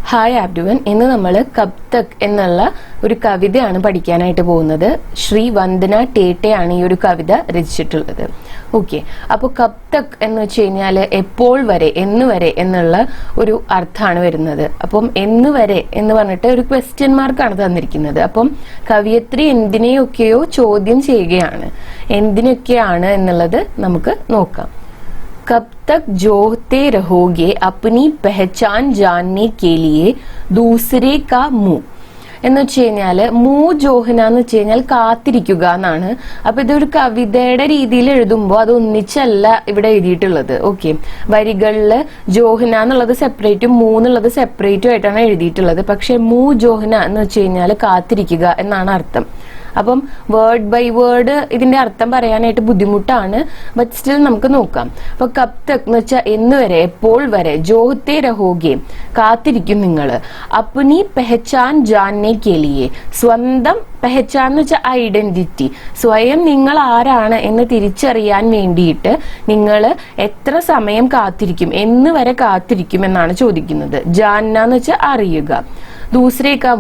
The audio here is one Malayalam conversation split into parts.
ഹായ് എവരിവൺ, ഇന്ന് നമ്മൾ കബ് തക് എന്നുള്ള ഒരു കവിതയാണ് പഠിക്കാനായിട്ട് പോകുന്നത്. ശ്രീ വന്ദന ടേട്ടയാണ് ഈ ഒരു കവിത രചിച്ചിട്ടുള്ളത്. ഓക്കെ, അപ്പോൾ കബ് തക് എന്ന് വെച്ച് കഴിഞ്ഞാൽ എപ്പോൾ വരെ, എന്ന് വരെ എന്നുള്ള ഒരു അർത്ഥമാണ് വരുന്നത്. അപ്പം എന്ന് വരെ എന്ന് പറഞ്ഞിട്ട് ഒരു ക്വസ്റ്റ്യൻ മാർക്കാണ് തന്നിരിക്കുന്നത്. അപ്പം കവിയത്രി എന്തിനെയൊക്കെയോ ചോദ്യം ചെയ്യുകയാണ്. എന്തിനൊക്കെയാണ് എന്നുള്ളത് നമുക്ക് നോക്കാം. कब तक जोहते रहोगे अपनी पहचान जानने के लिए दूसरे का मुंह എന്ന് വെച്ച് കഴിഞ്ഞാൽ ജോഹന എന്ന് വെച്ച് കഴിഞ്ഞാൽ കാത്തിരിക്കുക എന്നാണ്. അപ്പൊ ഇതൊരു കവിതയുടെ രീതിയിൽ എഴുതുമ്പോൾ അത് ഒന്നിച്ചല്ല ഇവിടെ എഴുതിയിട്ടുള്ളത്. ഓക്കെ, വരികളില് ജോഹന എന്നുള്ളത് സെപ്പറേറ്റും എന്നുള്ളത് സെപ്പറേറ്റും ആയിട്ടാണ് എഴുതിയിട്ടുള്ളത്. പക്ഷെ ജോഹന എന്ന് വെച്ച് കഴിഞ്ഞാൽ കാത്തിരിക്കുക എന്നാണ് അർത്ഥം. അപ്പം വേർഡ് ബൈ വേർഡ് ഇതിന്റെ അർത്ഥം പറയാനായിട്ട് ബുദ്ധിമുട്ടാണ്, ബട്ട് സ്റ്റിൽ നമുക്ക് നോക്കാം. അപ്പൊ കബ് തക് എന്ന് വെച്ചാൽ എന്ന് വരെ, എപ്പോൾ വരെ. ജോഹത്തെ രഹോഗെ കാത്തിരിക്കും നിങ്ങൾ. അപ്നി പെഹച്ചാൻ ജാൻനെ കെ ലിയെ, സ്വന്തം പെഹച്ചാൻ എന്ന് വെച്ചാൽ ഐഡന്റിറ്റി, സ്വയം നിങ്ങൾ ആരാണ് എന്ന് തിരിച്ചറിയാൻ വേണ്ടിയിട്ട് നിങ്ങൾ എത്ര സമയം കാത്തിരിക്കും, എന്ന് വരെ കാത്തിരിക്കും എന്നാണ് ചോദിക്കുന്നത്. ജാന്ന എന്ന് വെച്ചാൽ അറിയുക. ദൂസരേക്കാ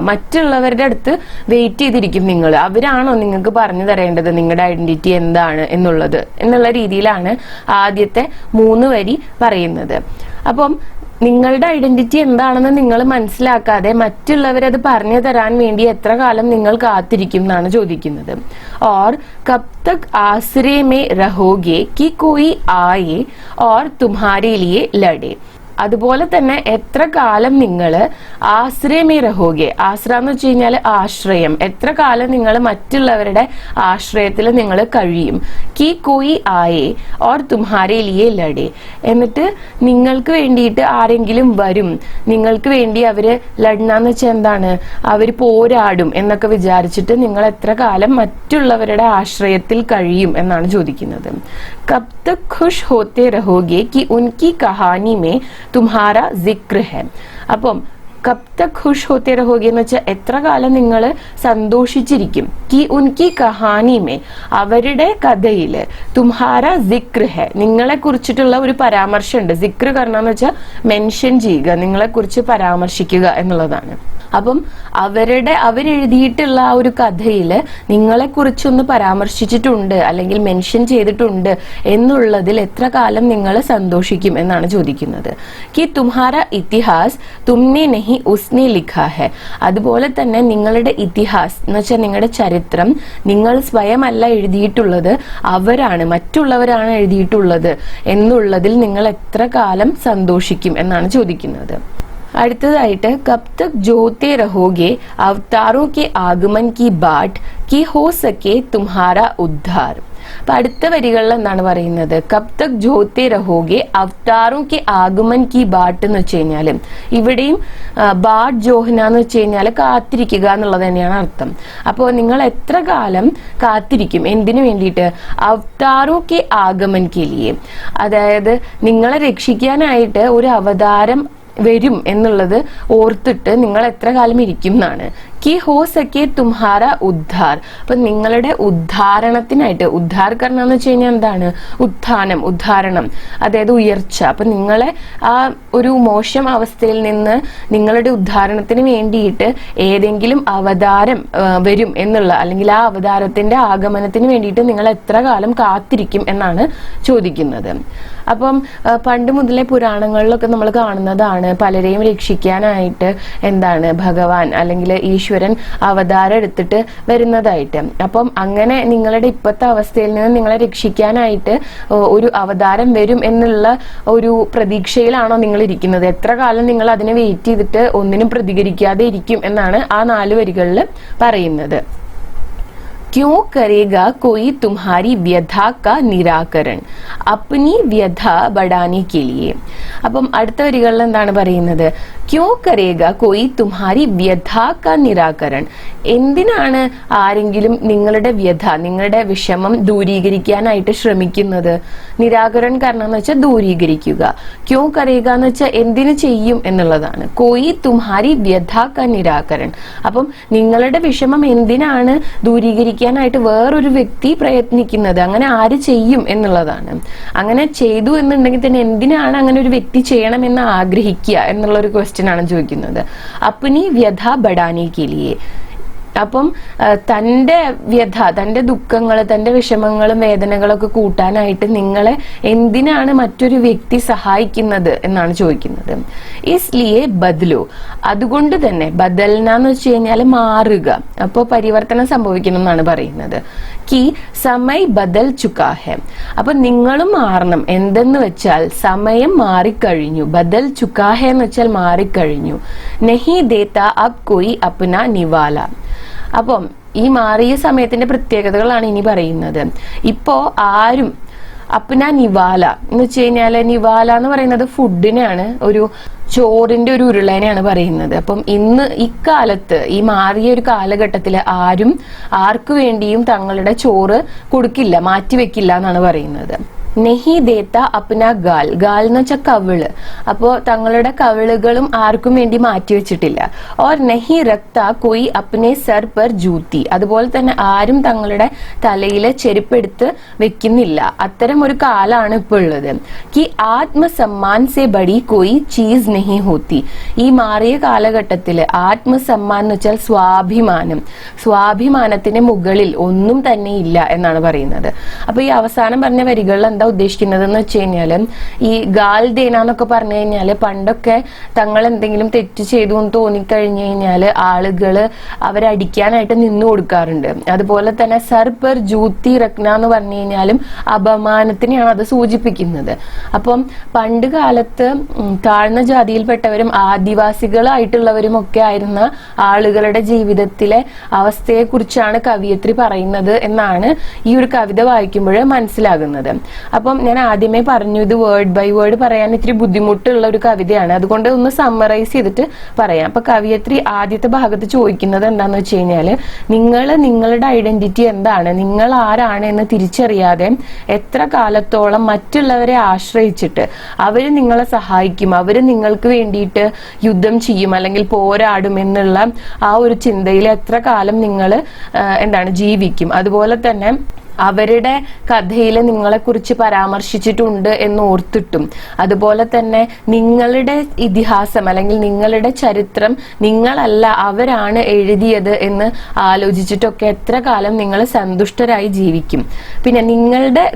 മറ്റുള്ളവരുടെ അടുത്ത് വെയിറ്റ് ചെയ്തിരിക്കും നിങ്ങൾ. അവരാണോ നിങ്ങൾക്ക് പറഞ്ഞു തരേണ്ടത് നിങ്ങളുടെ ഐഡന്റിറ്റി എന്താണ് എന്നുള്ള രീതിയിലാണ് ആദ്യത്തെ 3 വരി പറയുന്നത്. അപ്പം നിങ്ങളുടെ ഐഡന്റിറ്റി എന്താണെന്ന് നിങ്ങൾ മനസ്സിലാക്കാതെ മറ്റുള്ളവരത് പറഞ്ഞു തരാൻ വേണ്ടി എത്ര കാലം നിങ്ങൾ കാത്തിരിക്കും എന്നാണ് ചോദിക്കുന്നത്. Or cub Tak Ashraya may രഹോഗെ കി കോയി ആയേ ഓർ തുമ്ഹാരെ ലിയെ ലഡേ. അതുപോലെ തന്നെ എത്ര കാലം നിങ്ങൾ ആശ്രയമേ രഹോഗെ, ആശ്ര എന്ന് വെച്ച് കഴിഞ്ഞാൽ ആശ്രയം, എത്ര കാലം നിങ്ങൾ മറ്റുള്ളവരുടെ ആശ്രയത്തിൽ നിങ്ങൾ കഴിയും. കി കോയി ആയേ ഓർ തുമ്ഹാരെ ലിയെ ലഡേ, എന്നിട്ട് നിങ്ങൾക്ക് വേണ്ടിയിട്ട് ആരെങ്കിലും വരും, നിങ്ങൾക്ക് വേണ്ടി അവര് ലഡ്നാന്ന് വെച്ചാൽ എന്താണ്, അവര് പോരാടും എന്നൊക്കെ വിചാരിച്ചിട്ട് നിങ്ങൾ എത്ര കാലം മറ്റുള്ളവരുടെ ആശ്രയത്തിൽ കഴിയും എന്നാണ് ചോദിക്കുന്നത്. കബ് തക് ഖുഷ് ഹോത്തെ രഹോഗെ കി ഉൻകി കഹാനി മേ തുമ്ഹാര സിക്ർ ഹെ. അപ്പം കബ് തക് ഖുഷ് ഹോത്തെ രഹോഗെ എന്ന് വെച്ചാൽ എത്ര കാലം നിങ്ങൾ സന്തോഷിച്ചിരിക്കും. കി ഉൻകി കഹാനി മേ, അവരുടെ കഥയില്. തുമ്ഹാര സിക്ർ ഹെ, നിങ്ങളെ കുറിച്ചിട്ടുള്ള ഒരു പരാമർശമുണ്ട്. സിക്ർ കർണെന്ന് വെച്ചാൽ മെൻഷൻ ചെയ്യുക, നിങ്ങളെ കുറിച്ച് പരാമർശിക്കുക എന്നുള്ളതാണ്. അപ്പം അവരെഴുതിയിട്ടുള്ള ആ ഒരു കഥയില് നിങ്ങളെ കുറിച്ചൊന്ന് പരാമർശിച്ചിട്ടുണ്ട് അല്ലെങ്കിൽ മെൻഷൻ ചെയ്തിട്ടുണ്ട് എന്നുള്ളതിൽ എത്ര കാലം നിങ്ങൾ സന്തോഷിക്കും എന്നാണ് ചോദിക്കുന്നത്. കി തുമ്ഹാര ഇതിഹാസ് തുമ്നെ നഹി ഉസ്നെ ലിഖാ ഹെ, അതുപോലെ തന്നെ നിങ്ങളുടെ ഇതിഹാസ് എന്ന് വെച്ചാൽ നിങ്ങളുടെ ചരിത്രം നിങ്ങൾ സ്വയമല്ല എഴുതിയിട്ടുള്ളത്, അവരാണ്, മറ്റുള്ളവരാണ് എഴുതിയിട്ടുള്ളത് എന്നുള്ളതിൽ നിങ്ങൾ എത്ര കാലം സന്തോഷിക്കും എന്നാണ് ചോദിക്കുന്നത്. അടുത്തതായിട്ട് കബ് തക് ജോത്തെ രഹോഗെ അവതാരോं के आगमन की बाट कि हो सके तुम्हारा उद्धार. അപ്പൊ അടുത്ത വരികളിൽ എന്താണ് പറയുന്നത്? കബ് തക് ജോത്തെ രഹോഗെ അവതാരോं के आगमन की बाट എന്ന് വെച്ച് കഴിഞ്ഞാല് ഇവിടെയും ബാട്ട് ജോഹന എന്ന് വെച്ച് കഴിഞ്ഞാല് കാത്തിരിക്കുക എന്നുള്ളത് തന്നെയാണ് അർത്ഥം. അപ്പോൾ നിങ്ങൾ എത്ര കാലം കാത്തിരിക്കും, എന്തിനു വേണ്ടിയിട്ട്? അവതാരോं के आगमन के लिए, അതായത് നിങ്ങളെ രക്ഷിക്കാനായിട്ട് ഒരു അവതാരം വരും എന്നുള്ളത് ഓർത്തിട്ട് നിങ്ങൾ എത്ര കാലം ഇരിക്കും എന്നാണ്. കി ഹോ സക്കെ തുമ്ഹാര ഉദ്ധാർ, അപ്പൊ നിങ്ങളുടെ ഉദ്ധാരണത്തിനായിട്ട്, ഉദ്ധാർ കർണം എന്ന് വെച്ച് കഴിഞ്ഞാൽ എന്താണ്? ഉത്ഥാനം, ഉദ്ധാരണം, അതായത് ഉയർച്ച. അപ്പൊ നിങ്ങളെ ആ ഒരു മോശം അവസ്ഥയിൽ നിന്ന് നിങ്ങളുടെ ഉദ്ധാരണത്തിന് വേണ്ടിയിട്ട് ഏതെങ്കിലും അവതാരം വരും എന്നുള്ള, അല്ലെങ്കിൽ ആ അവതാരത്തിന്റെ ആഗമനത്തിന് വേണ്ടിയിട്ട് നിങ്ങൾ എത്ര കാലം കാത്തിരിക്കും എന്നാണ് ചോദിക്കുന്നത്. അപ്പം പണ്ട് മുതലേ പുരാണങ്ങളിലൊക്കെ നമ്മൾ കാണുന്നതാണ് പലരെയും രക്ഷിക്കാനായിട്ട് എന്താണ് ഭഗവാൻ അല്ലെങ്കിൽ ഈശ്വരൻ അവതാരം എടുത്തിട്ട് വരുന്നതായിട്ട്. അപ്പം അങ്ങനെ നിങ്ങളുടെ ഇപ്പോഴത്തെ അവസ്ഥയിൽ നിന്ന് നിങ്ങളെ രക്ഷിക്കാനായിട്ട് ഒരു അവതാരം വരും എന്നുള്ള ഒരു പ്രതീക്ഷയിലാണോ നിങ്ങൾ ഇരിക്കുന്നത്? എത്ര കാലം നിങ്ങൾ അതിനെ വെയിറ്റ് ചെയ്തിട്ട് ഒന്നിനും പ്രതികരിക്കാതെ ഇരിക്കും എന്നാണ് ആ 4 വരികളിൽ പറയുന്നത്. क्यों करेगा कोई तुम्हारी व्यथा का निराकरण अपनी व्यथा बढ़ाने के लिए. അപ്പം അടുത്ത വരികളിൽ എന്താണ് പറയുന്നത്? ക്യോ കരേഗ കോയി തുമ്ഹാരി വ്യഥ കാ നിരാകരൺ, എന്തിനാണ് ആരെങ്കിലും നിങ്ങളുടെ വ്യഥ, നിങ്ങളുടെ വിഷമം ദൂരീകരിക്കാനായിട്ട് ശ്രമിക്കുന്നത്? നിരാകരൺ കാരണം എന്ന് വെച്ചാൽ ദൂരീകരിക്കുക. ക്യോ കരേഗ എന്ന് വെച്ചാൽ എന്തിനു ചെയ്യും എന്നുള്ളതാണ്. കോയി തുമ്ഹാരി വ്യഥ കാ നിരാകരൺ, അപ്പം നിങ്ങളുടെ വിഷമം എന്തിനാണ് ദൂരീകരിക്കാനായിട്ട് വേറൊരു വ്യക്തി പ്രയത്നിക്കുന്നത്? അങ്ങനെ ആര് ചെയ്യും എന്നുള്ളതാണ്. അങ്ങനെ ചെയ്തു എന്നുണ്ടെങ്കിൽ തന്നെ എന്തിനാണ് അങ്ങനെ ഒരു വ്യക്തി ചെയ്യണമെന്ന് ആഗ്രഹിക്കുക എന്നുള്ള ഒരു ക്വസ്റ്റ്യൻ ക്വസ്റ്റ്യൻ ആണ് ചോദിക്കുന്നത്. അപ്നി വ്യഥ ബഡാനെ കെ ലിയെ, അപ്പം തന്റെ വ്യഥ, തന്റെ ദുഃഖങ്ങൾ, തന്റെ വിഷമങ്ങളും വേദനകളൊക്കെ കൂട്ടാനായിട്ട് നിങ്ങളെ എന്തിനാണ് മറ്റൊരു വ്യക്തി സഹായിക്കുന്നത് എന്നാണ് ചോദിക്കുന്നത്. ഇസ്ലിയെ ബദലോ, അതുകൊണ്ട് തന്നെ, ബദൽന എന്ന് വെച്ച് കഴിഞ്ഞാൽ മാറുക, അപ്പോൾ പരിവർത്തനം സംഭവിക്കണം എന്നാണ് പറയുന്നത്. കി സമയ് ബദൽ ചുക്കാ ഹെ, അപ്പൊ നിങ്ങളും മാറണം. എന്തെന്ന് വെച്ചാൽ സമയം മാറിക്കഴിഞ്ഞു. ബദൽ ചുക്കാ ഹെ എന്ന് വെച്ചാൽ മാറിക്കഴിഞ്ഞു. നഹി ദേത്ത അബ് കോയി അപ്ന നിവാല, അപ്പം ഈ മാറിയ സമയത്തിന്റെ പ്രത്യേകതകളാണ് ഇനി പറയുന്നത്. ഇപ്പോ ആരും അപ്ന നിവാല എന്ന് വെച്ച് കഴിഞ്ഞാല്, നിവാല എന്ന് പറയുന്നത് ഫുഡിനെയാണ്, ഒരു ചോറിന്റെ ഒരു ഉരുളേനെയാണ് പറയുന്നത്. അപ്പം ഇന്ന് ഇക്കാലത്ത്, ഈ മാറിയ ഒരു കാലഘട്ടത്തില് ആരും ആർക്കു വേണ്ടിയും തങ്ങളുടെ ചോറ് കൊടുക്കില്ല, മാറ്റിവെക്കില്ല എന്നാണ് പറയുന്നത്. നെഹി ദേത്ത അപ്ന ഗാൽ, ഗാൽ എന്ന് വെച്ചാൽ കവിള്, അപ്പോ തങ്ങളുടെ കവിളുകളും ആർക്കും വേണ്ടി മാറ്റിവെച്ചിട്ടില്ല. ഓർ നെഹി റക്ത കോയി അപ്നെ സർ പർ ജൂത്തി, അതുപോലെ തന്നെ ആരും തങ്ങളുടെ തലയിലെ ചെരുപ്പെടുത്ത് വെക്കുന്നില്ല. അത്തരം ഒരു കാലാണ് ഇപ്പോൾ ഉള്ളത്. കി ആത്മസമ്മാൻ സെ ബഡി കോയി ചീസ് നെഹി ഹോത്തി, ഈ മാറിയ കാലഘട്ടത്തില് ആത്മസമ്മാൻ എന്ന് വെച്ചാൽ സ്വാഭിമാനം, സ്വാഭിമാനത്തിന് മുകളിൽ ഒന്നും തന്നെ ഇല്ല എന്നാണ് പറയുന്നത്. അപ്പൊ ഈ അവസാനം പറഞ്ഞ വരികളിൽ എന്താ ഉദ്ദേശിക്കുന്നത് എന്ന് വെച്ച് കഴിഞ്ഞാല്, ഈ ഗാൽ ദേന എന്നൊക്കെ പറഞ്ഞു കഴിഞ്ഞാല് പണ്ടൊക്കെ തങ്ങൾ എന്തെങ്കിലും തെറ്റ് ചെയ്തു എന്ന് തോന്നിക്കഴിഞ്ഞു കഴിഞ്ഞാല് ആളുകള് അവരടിക്കാനായിട്ട് നിന്നു കൊടുക്കാറുണ്ട്. അതുപോലെ തന്നെ സർ പെർ ജൂത്തി റക്ന എന്ന് പറഞ്ഞു കഴിഞ്ഞാലും അപമാനത്തിനെയാണ് അത് സൂചിപ്പിക്കുന്നത്. അപ്പം പണ്ട് കാലത്ത് താഴ്ന്ന ജാതിയിൽപ്പെട്ടവരും ആദിവാസികളായിട്ടുള്ളവരും ഒക്കെ ആയിരുന്ന ആളുകളുടെ ജീവിതത്തിലെ അവസ്ഥയെ കുറിച്ചാണ് കവിയത്രി പറയുന്നത് എന്നാണ് ഈ ഒരു കവിത വായിക്കുമ്പോൾ മനസ്സിലാകുന്നത്. അപ്പം ഞാൻ ആദ്യമേ പറഞ്ഞു, ഇത് വേർഡ് ബൈ വേർഡ് പറയാൻ ഇത്തിരി ബുദ്ധിമുട്ടുള്ള ഒരു കവിതയാണ്, അതുകൊണ്ട് ഒന്ന് സമ്മറൈസ് ചെയ്തിട്ട് പറയാം. അപ്പൊ കവിയത്രി ആദ്യത്തെ ഭാഗത്ത് ചോദിക്കുന്നത് എന്താന്ന് വെച്ച് കഴിഞ്ഞാല്, നിങ്ങളുടെ ഐഡന്റിറ്റി എന്താണ്, നിങ്ങൾ ആരാണ് എന്ന് തിരിച്ചറിയാതെ എത്ര കാലത്തോളം മറ്റുള്ളവരെ ആശ്രയിച്ചിട്ട് അവര് നിങ്ങളെ സഹായിക്കും, അവര് നിങ്ങൾക്ക് വേണ്ടിയിട്ട് യുദ്ധം ചെയ്യും അല്ലെങ്കിൽ പോരാടും എന്നുള്ള ആ ഒരു ചിന്തയിൽ എത്ര കാലം നിങ്ങൾ ജീവിക്കും. അതുപോലെ തന്നെ അവരുടെ കഥയിൽ നിങ്ങളെ കുറിച്ച് പരാമർശിച്ചിട്ടുണ്ട് എന്ന് ഓർത്തിട്ടും, അതുപോലെ തന്നെ നിങ്ങളുടെ ഇതിഹാസം അല്ലെങ്കിൽ നിങ്ങളുടെ ചരിത്രം നിങ്ങളല്ല അവരാണ് എഴുതിയത് എന്ന് ആലോചിച്ചിട്ടൊക്കെ എത്ര കാലം നിങ്ങൾ സന്തുഷ്ടരായി ജീവിക്കും. പിന്നെ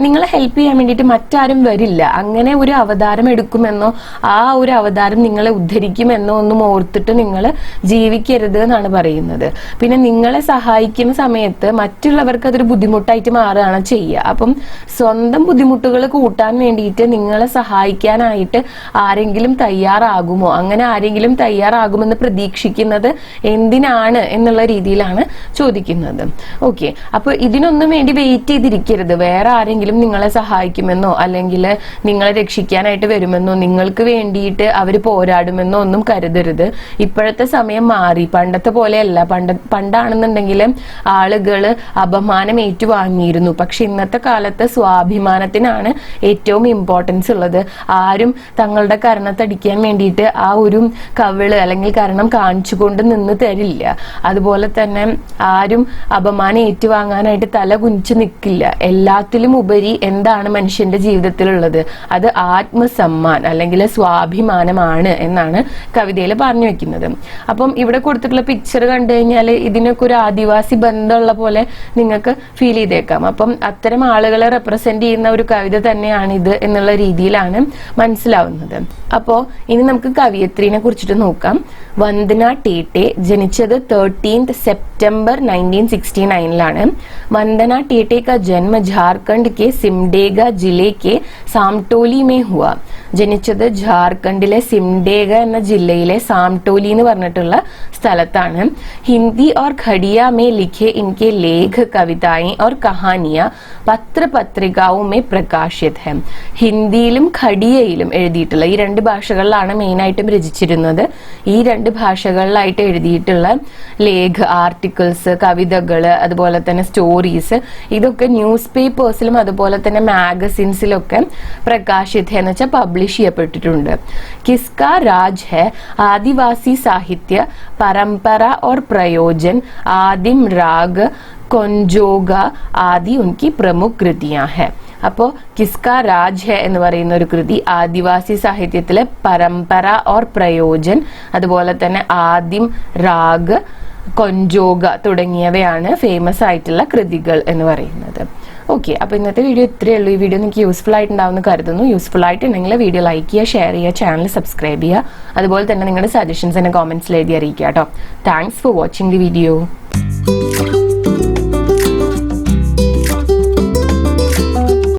നിങ്ങളെ ഹെൽപ്പ് ചെയ്യാൻ വേണ്ടിയിട്ട് മറ്റാരും വരില്ല, അങ്ങനെ ഒരു അവതാരം എടുക്കുമെന്നോ ആ ഒരു അവതാരം നിങ്ങളെ ഉദ്ധരിക്കുമെന്നോ ഒന്നും ഓർത്തിട്ട് നിങ്ങൾ ജീവിക്കരുത് എന്നാണ് പറയുന്നത്. പിന്നെ നിങ്ങളെ സഹായിക്കുന്ന സമയത്ത് മറ്റുള്ളവർക്ക് അതൊരു ബുദ്ധിമുട്ടായിട്ട് മാറുകയാണ് ചെയ്യുക. അപ്പം സ്വന്തം ബുദ്ധിമുട്ടുകൾ കൂട്ടാൻ വേണ്ടിയിട്ട് നിങ്ങളെ സഹായിക്കാനായിട്ട് ആരെങ്കിലും തയ്യാറാകുമോ, അങ്ങനെ ആരെങ്കിലും തയ്യാറാകുമെന്ന് പ്രതീക്ഷിക്കുന്നത് എന്തിനാണ് എന്നുള്ള രീതിയിലാണ് ചോദിക്കുന്നത്. ഓക്കെ, അപ്പൊ ഇതിനൊന്നും വേണ്ടി വെയിറ്റ് ചെയ്തിരിക്കരുത്. വേറെ ആരെങ്കിലും നിങ്ങളെ സഹായിക്കുമെന്നോ അല്ലെങ്കിൽ നിങ്ങളെ രക്ഷിക്കാനായിട്ട് വരുമെന്നോ നിങ്ങൾക്ക് വേണ്ടിയിട്ട് അവർ പോരാടുമെന്നോ ഒന്നും കരുതരുത്. ഇപ്പോഴത്തെ സമയം മാറി, പണ്ടത്തെ പോലെയല്ല. പണ്ടാണെന്നുണ്ടെങ്കിൽ ആളുകൾ അപമാനം ഏറ്റുവാങ്ങിയിരുന്നു. പക്ഷെ ഇന്നത്തെ കാലത്ത് സ്വാഭിമാനത്തിനാണ് ഏറ്റവും ഇമ്പോർട്ടൻസ് ഉള്ളത്. ആരും തങ്ങളുടെ കരണത്തടിക്കാൻ വേണ്ടിയിട്ട് ആ ഒരു കവിള് അല്ലെങ്കിൽ കരണം കാണിച്ചുകൊണ്ട് നിന്ന് തരില്ല. അതുപോലെ തന്നെ ആരും അപമാനം ഏറ്റുവാങ്ങാനായിട്ട് തല കുനിച്ച് നിൽക്കില്ല. എല്ലാത്തിലും ഉപരി എന്താണ് മനുഷ്യന്റെ ജീവിതത്തിലുള്ളത്, അത് ആത്മസമ്മാൻ അല്ലെങ്കിൽ സ്വാഭിമാനമാണ് എന്നാണ് കവിതയിൽ പറഞ്ഞു വെക്കുന്നത്. അപ്പം ഇവിടെ കൊടുത്തിട്ടുള്ള പിക്ചർ കണ്ടു കഴിഞ്ഞാൽ ഇതിനൊക്കെ ഒരു ആദിവാസി ബന്ധമുള്ള പോലെ നിങ്ങൾക്ക് ഫീൽ ചെയ്തേക്കാം. അപ്പം അത്തരം ആളുകളെ റെപ്രസെന്റ് ചെയ്യുന്ന ഒരു കവിത തന്നെയാണിത് എന്നുള്ള രീതിയിലാണ് മനസ്സിലാവുന്നത്. അപ്പോ ഇനി നമുക്ക് കവിയത്രിനെ കുറിച്ചിട്ട് നോക്കാം. വന്ദന ടേറ്റെ ജനിച്ചത് 13 സെപ്റ്റംബർ 1969 വന്ദന ടേറ്റെ का जन्म झारखंड के सिमडेगा जिले के सामटोली में हुआ. ജനിച്ചത് ജാർഖണ്ഡിലെ സിംഡേഗ എന്ന ജില്ലയിലെ സാംടോലി എന്ന് പറഞ്ഞിട്ടുള്ള സ്ഥലത്താണ്. ഹിന്ദി और खड़िया में लिखे इनके लेख कविताएं और कहानियां പത്ര പത്രികാവും മേ പ്രകാശിത് ഹെ. ഹിന്ദിയിലും ഖഡിയയിലും എഴുതിയിട്ടുള്ള ഈ രണ്ട് ഭാഷകളിലാണ് മെയിനായിട്ടും രചിച്ചിരുന്നത്. ഈ രണ്ട് ഭാഷകളിലായിട്ട് എഴുതിയിട്ടുള്ള ലേഖ, ആർട്ടിക്കിൾസ്, കവിതകള്, അതുപോലെ തന്നെ സ്റ്റോറീസ്, ഇതൊക്കെ ന്യൂസ് പേപ്പേഴ്സിലും അതുപോലെ തന്നെ മാഗസിൻസിലൊക്കെ പ്രകാശിത് ഹെ എന്ന് വെച്ചാൽ പബ്ലിഷ് ചെയ്യപ്പെട്ടിട്ടുണ്ട്. കിസ്കാ രാജ് ഹെ ആദിവാസി സാഹിത്യ പരമ്പര और प्रयोजन आदिम राग കൊഞ്ചോഗ ആദി ഉൻകി പ്രമുഖ കൃതിയാ ഹെ. അപ്പോൾ കിസ്കാ രാജ് ഹെ എന്ന് പറയുന്ന ഒരു കൃതി ആദിവാസി സാഹിത്യത്തിലെ പരമ്പര ഓർ പ്രയോജൻ, അതുപോലെ തന്നെ ആദിം, രാഗ്, കൊഞ്ചോഗ തുടങ്ങിയവയാണ് ഫേമസ് ആയിട്ടുള്ള കൃതികൾ എന്ന് പറയുന്നത്. ഓക്കെ, അപ്പോൾ ഇന്നത്തെ വീഡിയോ ഇത്രയേ ഉള്ളൂ. ഈ വീഡിയോ നിങ്ങൾക്ക് യൂസ്ഫുൾ ആയിട്ടുണ്ടാവുമെന്ന് കരുതുന്നു. യൂസ്ഫുൾ ആയിട്ടുണ്ടെങ്കിൽ വീഡിയോ ലൈക്ക് ചെയ്യുക, ഷെയർ ചെയ്യുക, ചാനൽ സബ്സ്ക്രൈബ് ചെയ്യുക. അതുപോലെ തന്നെ നിങ്ങളുടെ സജഷൻസ് എന്നെ കോമെന്റ്സിൽ എഴുതി അറിയിക്കുക കേട്ടോ. Thanks for watching the video.